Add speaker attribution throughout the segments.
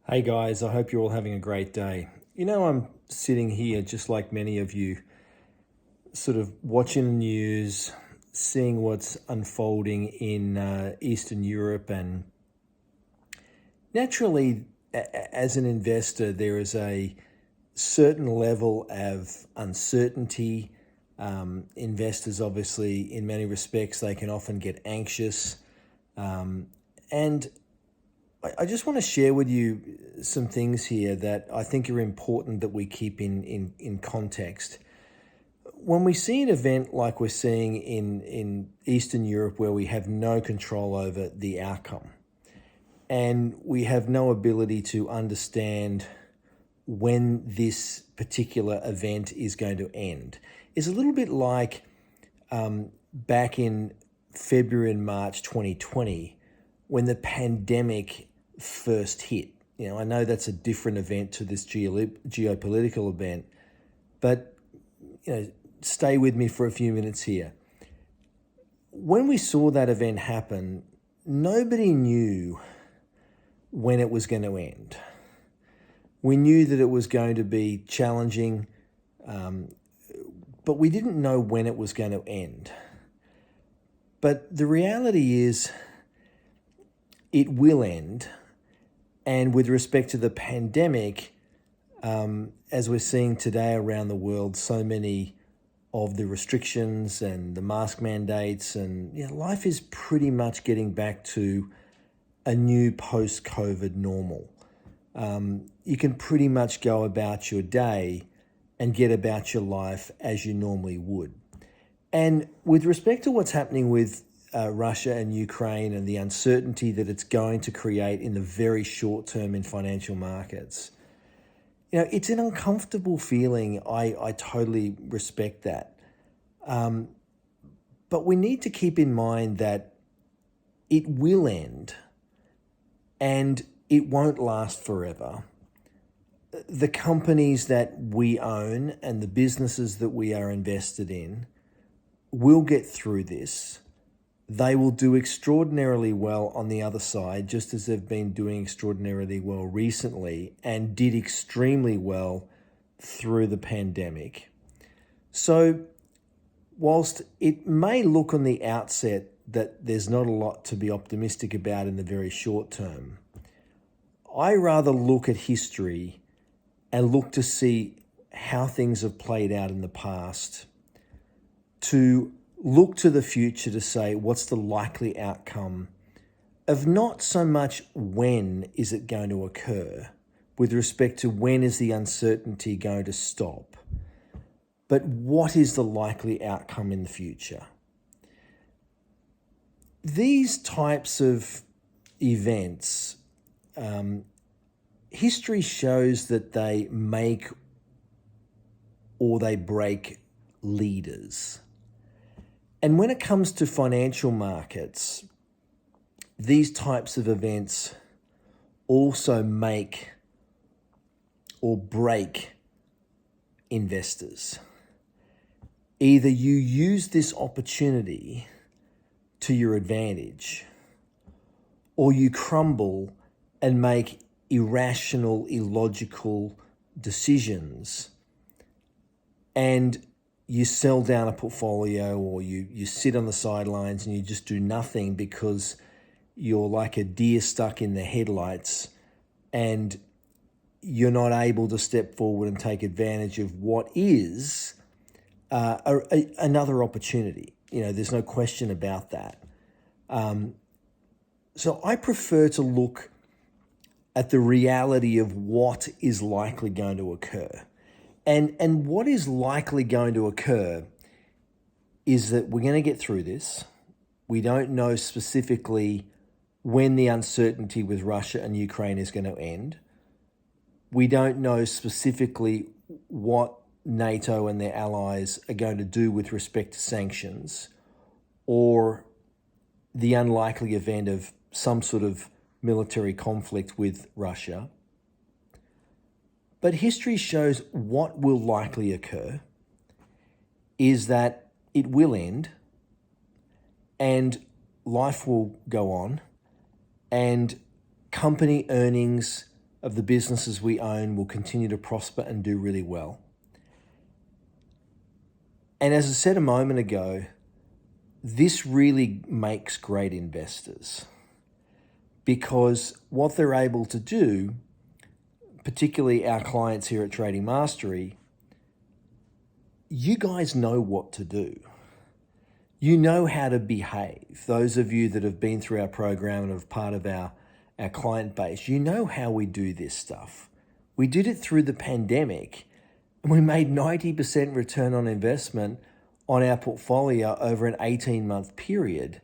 Speaker 1: Hey guys, I hope you're all having a great day. I'm sitting here just like many of you, sort of watching the news, seeing what's unfolding in Eastern Europe, and naturally, as an investor, there is a certain level of uncertainty. Investors, obviously, in many respects, they can often get anxious. And I just want to share with you some things here that I think are important that we keep in context. When we see an event like we're seeing in Eastern Europe, where we have no control over the outcome and we have no ability to understand when this particular event is going to end, is a little bit like back in February and March 2020 when the pandemic first hit. I know that's a different event to this geopolitical event, but stay with me for a few minutes here. When we saw that event happen, nobody knew when it was going to end. We knew that it was going to be challenging, but we didn't know when it was going to end. But the reality is, it will end. And with respect to the pandemic, as we're seeing today around the world, so many of the restrictions and the mask mandates, and life is pretty much getting back to a new post-COVID normal. You can pretty much go about your day and get about your life as you normally would. And with respect to what's happening with Russia and Ukraine and the uncertainty that it's going to create in the very short term in financial markets, it's an uncomfortable feeling. I totally respect that. But we need to keep in mind that it will end and it won't last forever. The companies that we own and the businesses that we are invested in will get through this. They will do extraordinarily well on the other side, just as they've been doing extraordinarily well recently and did extremely well through the pandemic. So, whilst it may look on the outset that there's not a lot to be optimistic about in the very short term, I rather look at history and look to see how things have played out in the past, to look to the future to say what's the likely outcome of not so much when is it going to occur with respect to when is the uncertainty going to stop, but what is the likely outcome in the future. These types of events, history shows that they make or they break leaders. And when it comes to financial markets, these types of events also make or break investors. Either you use this opportunity to your advantage, or you crumble and make irrational, illogical decisions, and you sell down a portfolio, or you sit on the sidelines and you just do nothing because you're like a deer stuck in the headlights and you're not able to step forward and take advantage of what is another opportunity. There's no question about that. So I prefer to look at the reality of what is likely going to occur. And what is likely going to occur is that we're going to get through this. We don't know specifically when the uncertainty with Russia and Ukraine is going to end. We don't know specifically what NATO and their allies are going to do with respect to sanctions, or the unlikely event of some sort of military conflict with Russia. But history shows what will likely occur is that it will end and life will go on, and company earnings of the businesses we own will continue to prosper and do really well. And as I said a moment ago, this really makes great investors, because what they're able to do, particularly our clients here at Trading Mastery, you guys know what to do. You know how to behave. Those of you that have been through our program and are part of our client base, you know how we do this stuff. We did it through the pandemic, and we made 90% return on investment on our portfolio over an 18-month period,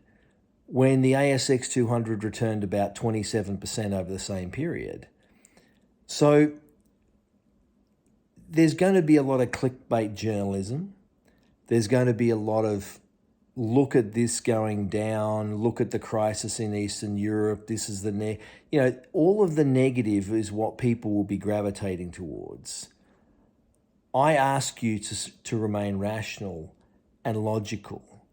Speaker 1: when the ASX 200 returned about 27% over the same period. So there's going to be a lot of clickbait journalism. There's going to be a lot of look at this going down, look at the crisis in Eastern Europe, this is the, all of the negative is what people will be gravitating towards. I ask you to remain rational and logical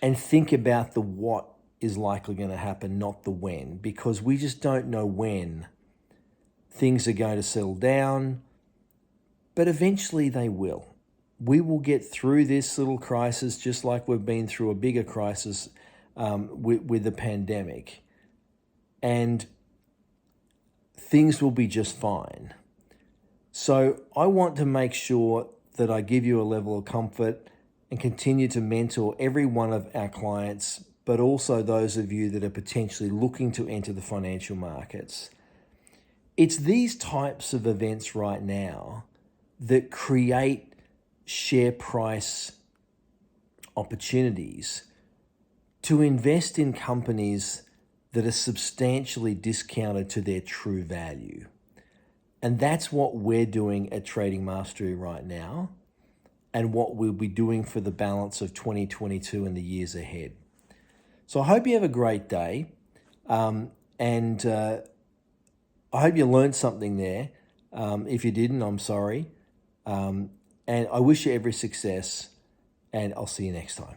Speaker 1: and think about the what is likely going to happen, not the when, because we just don't know when things are going to settle down, but eventually they will. We will get through this little crisis just like we've been through a bigger crisis with the pandemic, and things will be just fine. So I want to make sure that I give you a level of comfort and continue to mentor every one of our clients, but also those of you that are potentially looking to enter the financial markets. It's these types of events right now that create share price opportunities to invest in companies that are substantially discounted to their true value. And that's what we're doing at Trading Mastery right now, and what we'll be doing for the balance of 2022 and the years ahead. So I hope you have a great day, and I hope you learned something there. If you didn't, I'm sorry. And I wish you every success, and I'll see you next time.